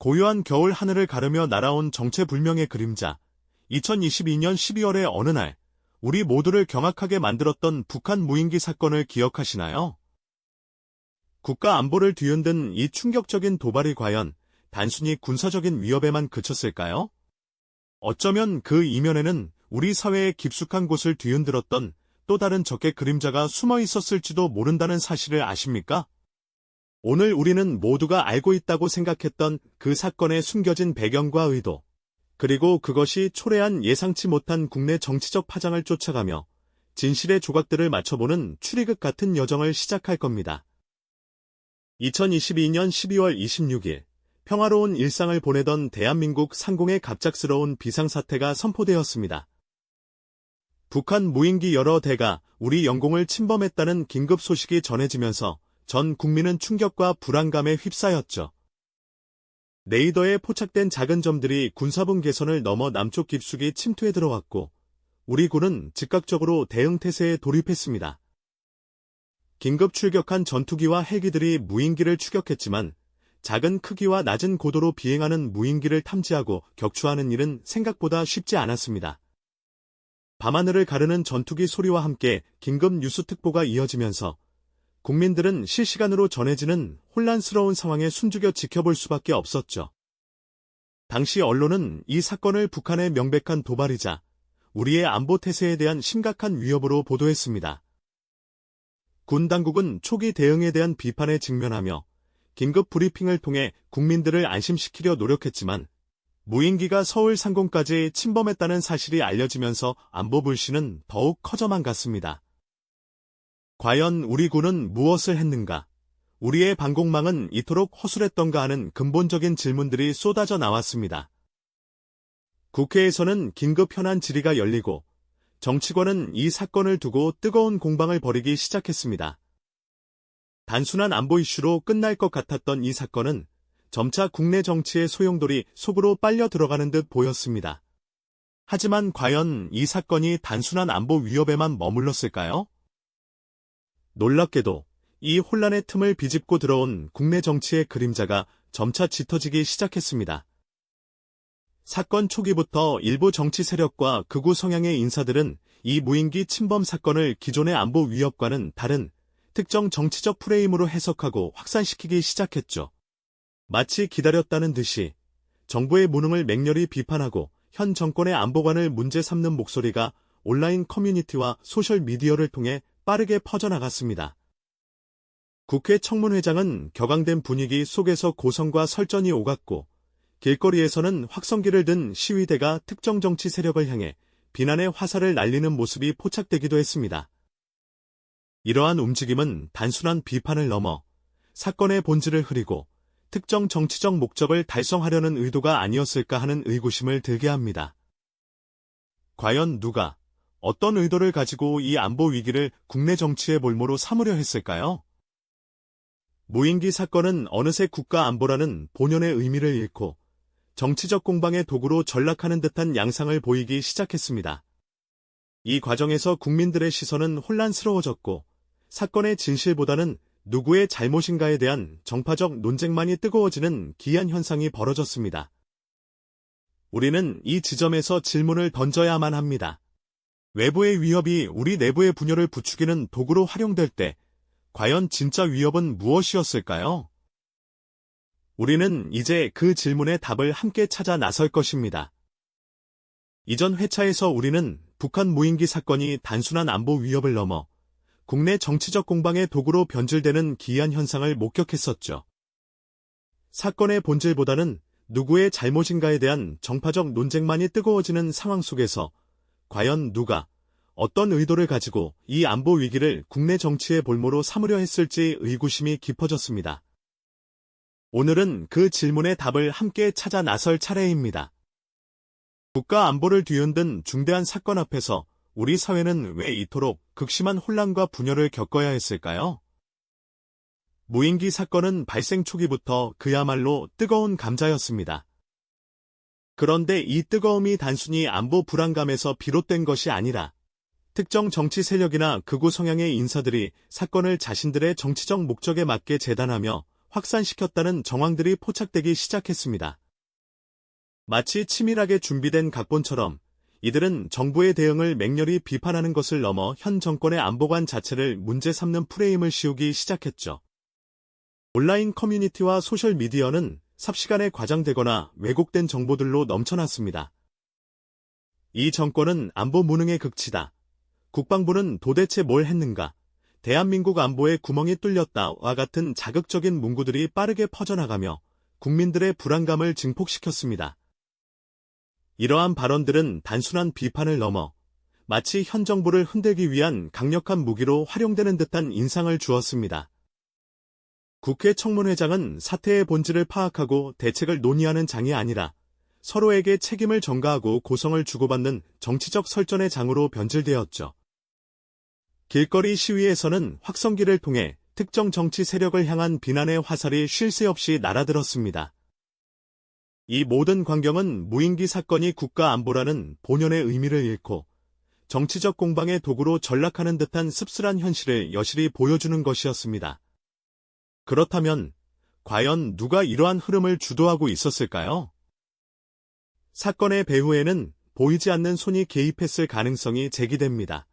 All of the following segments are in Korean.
고요한 겨울 하늘을 가르며 날아온 정체불명의 그림자. 2022년 12월의 어느 날, 우리 모두를 경악하게 만들었던 북한 무인기 사건을 기억하시나요? 국가 안보를 뒤흔든 이 충격적인 도발이 과연 단순히 군사적인 위협에만 그쳤을까요? 어쩌면 그 이면에는 우리 사회의 깊숙한 곳을 뒤흔들었던 또 다른 적의 그림자가 숨어 있었을지도 모른다는 사실을 아십니까? 오늘 우리는 모두가 알고 있다고 생각했던 그 사건의 숨겨진 배경과 의도, 그리고 그것이 초래한 예상치 못한 국내 정치적 파장을 쫓아가며 진실의 조각들을 맞춰보는 추리극 같은 여정을 시작할 겁니다. 2022년 12월 26일, 평화로운 일상을 보내던 대한민국 상공에 갑작스러운 비상사태가 선포되었습니다. 북한 무인기 여러 대가 우리 영공을 침범했다는 긴급 소식이 전해지면서 전 국민은 충격과 불안감에 휩싸였죠. 레이더에 포착된 작은 점들이 군사분 개선을 넘어 남쪽 깊숙이 침투해 들어왔고, 우리 군은 즉각적으로 대응 태세에 돌입했습니다. 긴급 출격한 전투기와 헬기들이 무인기를 추격했지만, 작은 크기와 낮은 고도로 비행하는 무인기를 탐지하고 격추하는 일은 생각보다 쉽지 않았습니다. 밤하늘을 가르는 전투기 소리와 함께 긴급 뉴스 특보가 이어지면서 국민들은 실시간으로 전해지는 혼란스러운 상황에 숨죽여 지켜볼 수밖에 없었죠. 당시 언론은 이 사건을 북한의 명백한 도발이자 우리의 안보 태세에 대한 심각한 위협으로 보도했습니다. 군 당국은 초기 대응에 대한 비판에 직면하며 긴급 브리핑을 통해 국민들을 안심시키려 노력했지만 무인기가 서울 상공까지 침범했다는 사실이 알려지면서 안보 불신은 더욱 커져만 갔습니다. 과연 우리 군은 무엇을 했는가? 우리의 방공망은 이토록 허술했던가 하는 근본적인 질문들이 쏟아져 나왔습니다. 국회에서는 긴급 현안 질의가 열리고 정치권은 이 사건을 두고 뜨거운 공방을 벌이기 시작했습니다. 단순한 안보 이슈로 끝날 것 같았던 이 사건은 점차 국내 정치의 소용돌이 속으로 빨려 들어가는 듯 보였습니다. 하지만 과연 이 사건이 단순한 안보 위협에만 머물렀을까요? 놀랍게도 이 혼란의 틈을 비집고 들어온 국내 정치의 그림자가 점차 짙어지기 시작했습니다. 사건 초기부터 일부 정치 세력과 극우 성향의 인사들은 이 무인기 침범 사건을 기존의 안보 위협과는 다른 특정 정치적 프레임으로 해석하고 확산시키기 시작했죠. 마치 기다렸다는 듯이 정부의 무능을 맹렬히 비판하고 현 정권의 안보관을 문제 삼는 목소리가 온라인 커뮤니티와 소셜미디어를 통해 빠르게 퍼져나갔습니다. 국회 청문회장은 격앙된 분위기 속에서 고성과 설전이 오갔고, 길거리에서는 확성기를 든 시위대가 특정 정치 세력을 향해 비난의 화살을 날리는 모습이 포착되기도 했습니다. 이러한 움직임은 단순한 비판을 넘어 사건의 본질을 흐리고 특정 정치적 목적을 달성하려는 의도가 아니었을까 하는 의구심을 들게 합니다. 과연 누가, 어떤 의도를 가지고 이 안보 위기를 국내 정치의 볼모로 삼으려 했을까요? 무인기 사건은 어느새 국가 안보라는 본연의 의미를 잃고 정치적 공방의 도구로 전락하는 듯한 양상을 보이기 시작했습니다. 이 과정에서 국민들의 시선은 혼란스러워졌고 사건의 진실보다는 누구의 잘못인가에 대한 정파적 논쟁만이 뜨거워지는 기이한 현상이 벌어졌습니다. 우리는 이 지점에서 질문을 던져야만 합니다. 외부의 위협이 우리 내부의 분열을 부추기는 도구로 활용될 때 과연 진짜 위협은 무엇이었을까요? 우리는 이제 그 질문의 답을 함께 찾아 나설 것입니다. 이전 회차에서 우리는 북한 무인기 사건이 단순한 안보 위협을 넘어 국내 정치적 공방의 도구로 변질되는 기이한 현상을 목격했었죠. 사건의 본질보다는 누구의 잘못인가에 대한 정파적 논쟁만이 뜨거워지는 상황 속에서 과연 누가, 어떤 의도를 가지고 이 안보 위기를 국내 정치의 볼모로 삼으려 했을지 의구심이 깊어졌습니다. 오늘은 그 질문의 답을 함께 찾아 나설 차례입니다. 국가 안보를 뒤흔든 중대한 사건 앞에서 우리 사회는 왜 이토록 극심한 혼란과 분열을 겪어야 했을까요? 무인기 사건은 발생 초기부터 그야말로 뜨거운 감자였습니다. 그런데 이 뜨거움이 단순히 안보 불안감에서 비롯된 것이 아니라 특정 정치 세력이나 극우 성향의 인사들이 사건을 자신들의 정치적 목적에 맞게 재단하며 확산시켰다는 정황들이 포착되기 시작했습니다. 마치 치밀하게 준비된 각본처럼 이들은 정부의 대응을 맹렬히 비판하는 것을 넘어 현 정권의 안보관 자체를 문제 삼는 프레임을 씌우기 시작했죠. 온라인 커뮤니티와 소셜미디어는 삽시간에 과장되거나 왜곡된 정보들로 넘쳐났습니다. 이 정권은 안보 무능의 극치다. 국방부는 도대체 뭘 했는가? 대한민국 안보에 구멍이 뚫렸다와 같은 자극적인 문구들이 빠르게 퍼져나가며 국민들의 불안감을 증폭시켰습니다. 이러한 발언들은 단순한 비판을 넘어 마치 현 정부를 흔들기 위한 강력한 무기로 활용되는 듯한 인상을 주었습니다. 국회 청문회장은 사태의 본질을 파악하고 대책을 논의하는 장이 아니라 서로에게 책임을 전가하고 고성을 주고받는 정치적 설전의 장으로 변질되었죠. 길거리 시위에서는 확성기를 통해 특정 정치 세력을 향한 비난의 화살이 쉴 새 없이 날아들었습니다. 이 모든 광경은 무인기 사건이 국가 안보라는 본연의 의미를 잃고 정치적 공방의 도구로 전락하는 듯한 씁쓸한 현실을 여실히 보여주는 것이었습니다. 그렇다면 과연 누가 이러한 흐름을 주도하고 있었을까요? 사건의 배후에는 보이지 않는 손이 개입했을 가능성이 제기됩니다.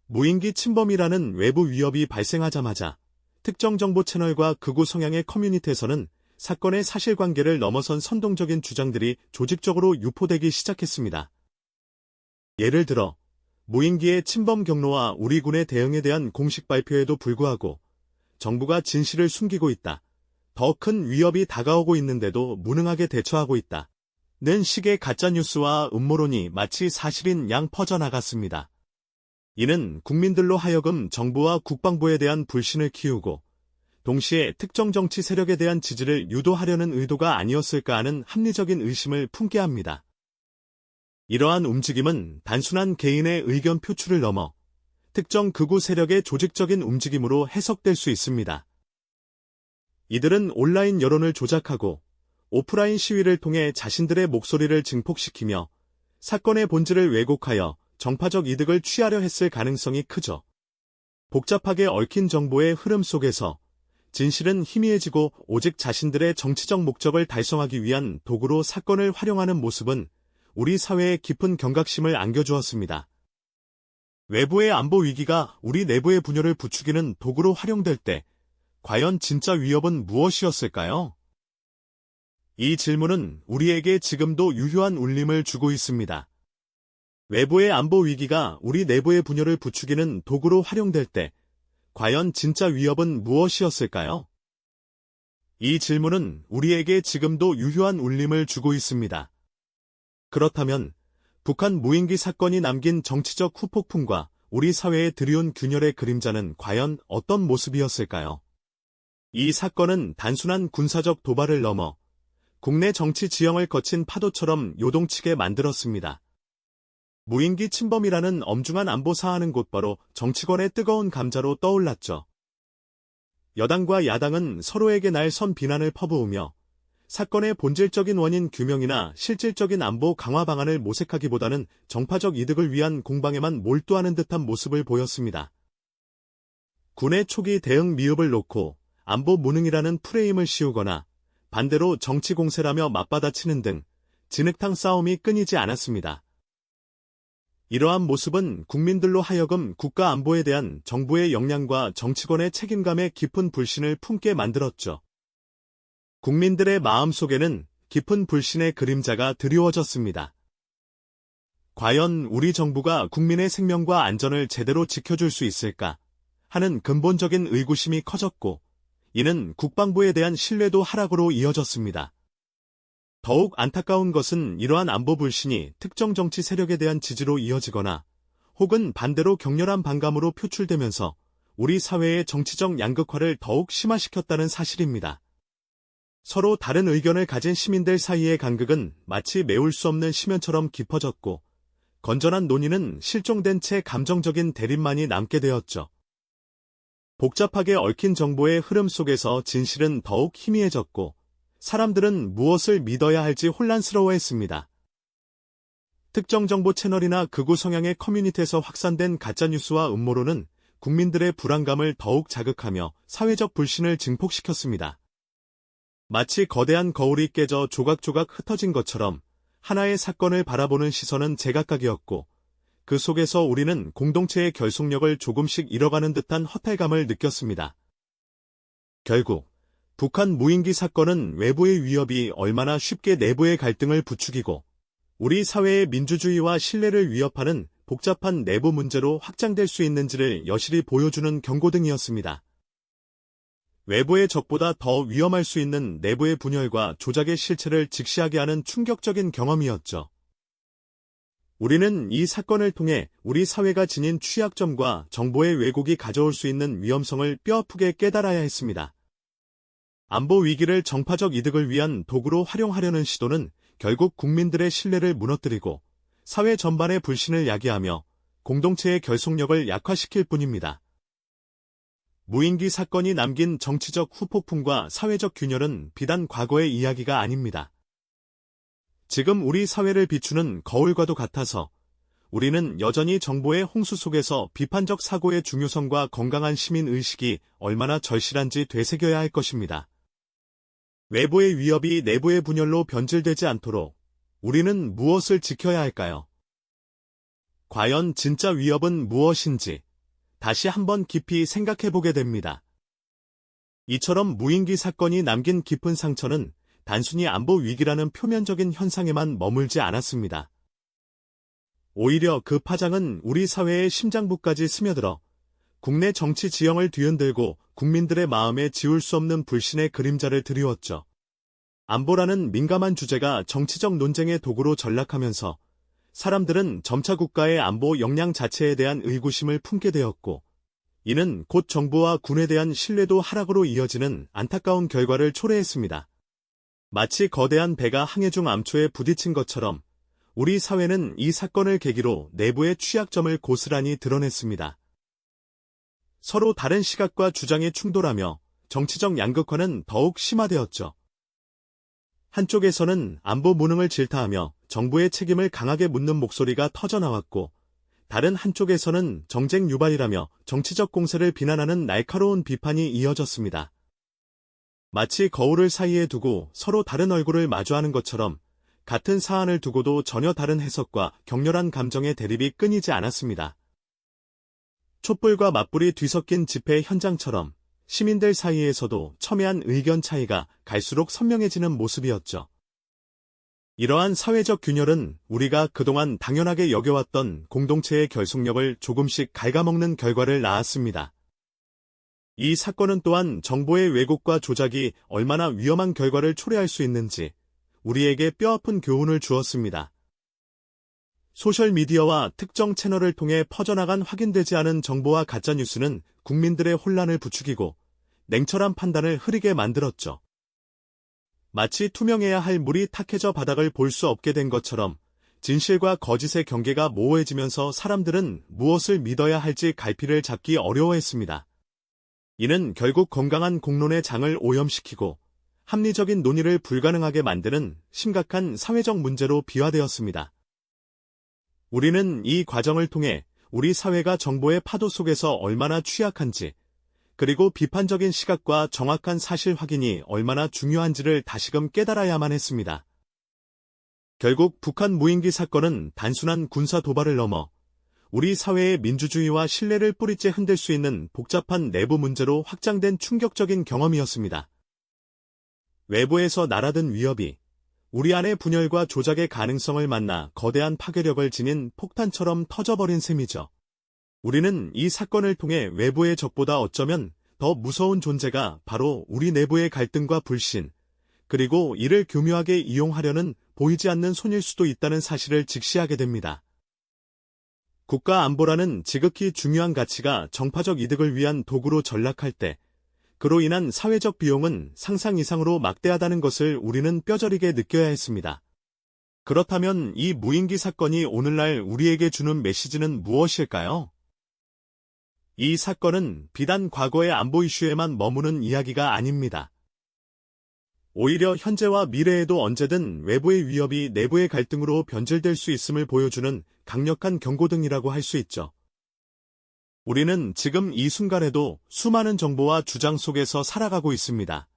무인기 침범이라는 외부 위협이 발생하자마자 특정 정보 채널과 극우 성향의 커뮤니티에서는 사건의 사실관계를 넘어선 선동적인 주장들이 조직적으로 유포되기 시작했습니다. 예를 들어 무인기의 침범 경로와 우리 군의 대응에 대한 공식 발표에도 불구하고 정부가 진실을 숨기고 있다. 더 큰 위협이 다가오고 있는데도 무능하게 대처하고 있다. 는 식의 가짜뉴스와 음모론이 마치 사실인 양 퍼져나갔습니다. 이는 국민들로 하여금 정부와 국방부에 대한 불신을 키우고 동시에 특정 정치 세력에 대한 지지를 유도하려는 의도가 아니었을까 하는 합리적인 의심을 품게 합니다. 이러한 움직임은 단순한 개인의 의견 표출을 넘어 특정 극우 세력의 조직적인 움직임으로 해석될 수 있습니다. 이들은 온라인 여론을 조작하고 오프라인 시위를 통해 자신들의 목소리를 증폭시키며 사건의 본질을 왜곡하여 정파적 이득을 취하려 했을 가능성이 크죠. 복잡하게 얽힌 정보의 흐름 속에서 진실은 희미해지고 오직 자신들의 정치적 목적을 달성하기 위한 도구로 사건을 활용하는 모습은 우리 사회에 깊은 경각심을 안겨주었습니다. 외부의 안보 위기가 우리 내부의 분열을 부추기는 도구로 활용될 때 과연 진짜 위협은 무엇이었을까요? 이 질문은 우리에게 지금도 유효한 울림을 주고 있습니다. 외부의 안보 위기가 우리 내부의 분열을 부추기는 도구로 활용될 때 과연 진짜 위협은 무엇이었을까요? 이 질문은 우리에게 지금도 유효한 울림을 주고 있습니다. 그렇다면 북한 무인기 사건이 남긴 정치적 후폭풍과 우리 사회에 들이온 균열의 그림자는 과연 어떤 모습이었을까요? 이 사건은 단순한 군사적 도발을 넘어 국내 정치 지형을 거친 파도처럼 요동치게 만들었습니다. 무인기 침범이라는 엄중한 안보 사안은 곧바로 정치권의 뜨거운 감자로 떠올랐죠. 여당과 야당은 서로에게 날선 비난을 퍼부으며 사건의 본질적인 원인 규명이나 실질적인 안보 강화 방안을 모색하기보다는 정파적 이득을 위한 공방에만 몰두하는 듯한 모습을 보였습니다. 군의 초기 대응 미흡을 놓고 안보 무능이라는 프레임을 씌우거나 반대로 정치 공세라며 맞받아치는 등 진흙탕 싸움이 끊이지 않았습니다. 이러한 모습은 국민들로 하여금 국가 안보에 대한 정부의 역량과 정치권의 책임감에 깊은 불신을 품게 만들었죠. 국민들의 마음속에는 깊은 불신의 그림자가 드리워졌습니다. 과연 우리 정부가 국민의 생명과 안전을 제대로 지켜줄 수 있을까 하는 근본적인 의구심이 커졌고 이는 국방부에 대한 신뢰도 하락으로 이어졌습니다. 더욱 안타까운 것은 이러한 안보 불신이 특정 정치 세력에 대한 지지로 이어지거나 혹은 반대로 격렬한 반감으로 표출되면서 우리 사회의 정치적 양극화를 더욱 심화시켰다는 사실입니다. 서로 다른 의견을 가진 시민들 사이의 간극은 마치 메울 수 없는 심연처럼 깊어졌고 건전한 논의는 실종된 채 감정적인 대립만이 남게 되었죠. 복잡하게 얽힌 정보의 흐름 속에서 진실은 더욱 희미해졌고 사람들은 무엇을 믿어야 할지 혼란스러워했습니다. 특정 정보 채널이나 극우 성향의 커뮤니티에서 확산된 가짜뉴스와 음모론은 국민들의 불안감을 더욱 자극하며 사회적 불신을 증폭시켰습니다. 마치 거대한 거울이 깨져 조각조각 흩어진 것처럼 하나의 사건을 바라보는 시선은 제각각이었고, 그 속에서 우리는 공동체의 결속력을 조금씩 잃어가는 듯한 허탈감을 느꼈습니다. 결국 북한 무인기 사건은 외부의 위협이 얼마나 쉽게 내부의 갈등을 부추기고 우리 사회의 민주주의와 신뢰를 위협하는 복잡한 내부 문제로 확장될 수 있는지를 여실히 보여주는 경고등이었습니다. 외부의 적보다 더 위험할 수 있는 내부의 분열과 조작의 실체를 직시하게 하는 충격적인 경험이었죠. 우리는 이 사건을 통해 우리 사회가 지닌 취약점과 정보의 왜곡이 가져올 수 있는 위험성을 뼈아프게 깨달아야 했습니다. 안보 위기를 정파적 이득을 위한 도구로 활용하려는 시도는 결국 국민들의 신뢰를 무너뜨리고 사회 전반의 불신을 야기하며 공동체의 결속력을 약화시킬 뿐입니다. 무인기 사건이 남긴 정치적 후폭풍과 사회적 균열은 비단 과거의 이야기가 아닙니다. 지금 우리 사회를 비추는 거울과도 같아서 우리는 여전히 정보의 홍수 속에서 비판적 사고의 중요성과 건강한 시민의식이 얼마나 절실한지 되새겨야 할 것입니다. 외부의 위협이 내부의 분열로 변질되지 않도록 우리는 무엇을 지켜야 할까요? 과연 진짜 위협은 무엇인지 다시 한번 깊이 생각해보게 됩니다. 이처럼 무인기 사건이 남긴 깊은 상처는 단순히 안보 위기라는 표면적인 현상에만 머물지 않았습니다. 오히려 그 파장은 우리 사회의 심장부까지 스며들어 국내 정치 지형을 뒤흔들고 국민들의 마음에 지울 수 없는 불신의 그림자를 드리웠죠. 안보라는 민감한 주제가 정치적 논쟁의 도구로 전락하면서 사람들은 점차 국가의 안보 역량 자체에 대한 의구심을 품게 되었고, 이는 곧 정부와 군에 대한 신뢰도 하락으로 이어지는 안타까운 결과를 초래했습니다. 마치 거대한 배가 항해 중 암초에 부딪힌 것처럼 우리 사회는 이 사건을 계기로 내부의 취약점을 고스란히 드러냈습니다. 서로 다른 시각과 주장에 충돌하며 정치적 양극화는 더욱 심화되었죠. 한쪽에서는 안보 무능을 질타하며 정부의 책임을 강하게 묻는 목소리가 터져나왔고, 다른 한쪽에서는 정쟁 유발이라며 정치적 공세를 비난하는 날카로운 비판이 이어졌습니다. 마치 거울을 사이에 두고 서로 다른 얼굴을 마주하는 것처럼 같은 사안을 두고도 전혀 다른 해석과 격렬한 감정의 대립이 끊이지 않았습니다. 촛불과 맞불이 뒤섞인 집회 현장처럼 시민들 사이에서도 첨예한 의견 차이가 갈수록 선명해지는 모습이었죠. 이러한 사회적 균열은 우리가 그동안 당연하게 여겨왔던 공동체의 결속력을 조금씩 갉아먹는 결과를 낳았습니다. 이 사건은 또한 정보의 왜곡과 조작이 얼마나 위험한 결과를 초래할 수 있는지 우리에게 뼈아픈 교훈을 주었습니다. 소셜미디어와 특정 채널을 통해 퍼져나간 확인되지 않은 정보와 가짜뉴스는 국민들의 혼란을 부추기고 냉철한 판단을 흐리게 만들었죠. 마치 투명해야 할 물이 탁해져 바닥을 볼 수 없게 된 것처럼 진실과 거짓의 경계가 모호해지면서 사람들은 무엇을 믿어야 할지 갈피를 잡기 어려워했습니다. 이는 결국 건강한 공론의 장을 오염시키고 합리적인 논의를 불가능하게 만드는 심각한 사회적 문제로 비화되었습니다. 우리는 이 과정을 통해 우리 사회가 정보의 파도 속에서 얼마나 취약한지, 그리고 비판적인 시각과 정확한 사실 확인이 얼마나 중요한지를 다시금 깨달아야만 했습니다. 결국 북한 무인기 사건은 단순한 군사 도발을 넘어 우리 사회의 민주주의와 신뢰를 뿌리째 흔들 수 있는 복잡한 내부 문제로 확장된 충격적인 경험이었습니다. 외부에서 날아든 위협이 우리 안의 분열과 조작의 가능성을 만나 거대한 파괴력을 지닌 폭탄처럼 터져버린 셈이죠. 우리는 이 사건을 통해 외부의 적보다 어쩌면 더 무서운 존재가 바로 우리 내부의 갈등과 불신, 그리고 이를 교묘하게 이용하려는 보이지 않는 손일 수도 있다는 사실을 직시하게 됩니다. 국가 안보라는 지극히 중요한 가치가 정파적 이득을 위한 도구로 전락할 때 그로 인한 사회적 비용은 상상 이상으로 막대하다는 것을 우리는 뼈저리게 느껴야 했습니다. 그렇다면 이 무인기 사건이 오늘날 우리에게 주는 메시지는 무엇일까요? 이 사건은 비단 과거의 안보 이슈에만 머무는 이야기가 아닙니다. 오히려 현재와 미래에도 언제든 외부의 위협이 내부의 갈등으로 변질될 수 있음을 보여주는 강력한 경고등이라고 할 수 있죠. 우리는 지금 이 순간에도 수많은 정보와 주장 속에서 살아가고 있습니다.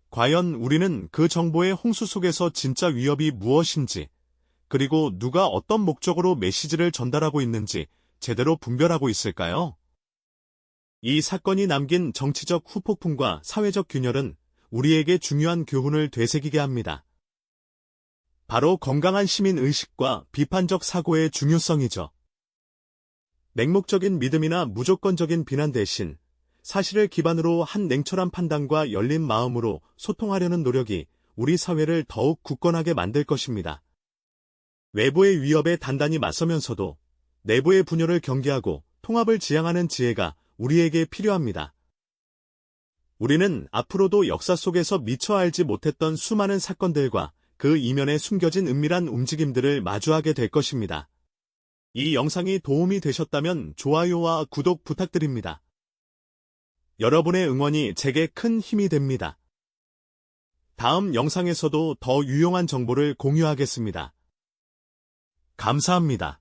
과연 우리는 그 정보의 홍수 속에서 진짜 위협이 무엇인지, 그리고 누가 어떤 목적으로 메시지를 전달하고 있는지 제대로 분별하고 있을까요? 이 사건이 남긴 정치적 후폭풍과 사회적 균열은 우리에게 중요한 교훈을 되새기게 합니다. 바로 건강한 시민의식과 비판적 사고의 중요성이죠. 맹목적인 믿음이나 무조건적인 비난 대신 사실을 기반으로 한 냉철한 판단과 열린 마음으로 소통하려는 노력이 우리 사회를 더욱 굳건하게 만들 것입니다. 외부의 위협에 단단히 맞서면서도 내부의 분열을 경계하고 통합을 지향하는 지혜가 우리에게 필요합니다. 우리는 앞으로도 역사 속에서 미처 알지 못했던 수많은 사건들과 그 이면에 숨겨진 은밀한 움직임들을 마주하게 될 것입니다. 이 영상이 도움이 되셨다면 좋아요와 구독 부탁드립니다. 여러분의 응원이 제게 큰 힘이 됩니다. 다음 영상에서도 더 유용한 정보를 공유하겠습니다. 감사합니다.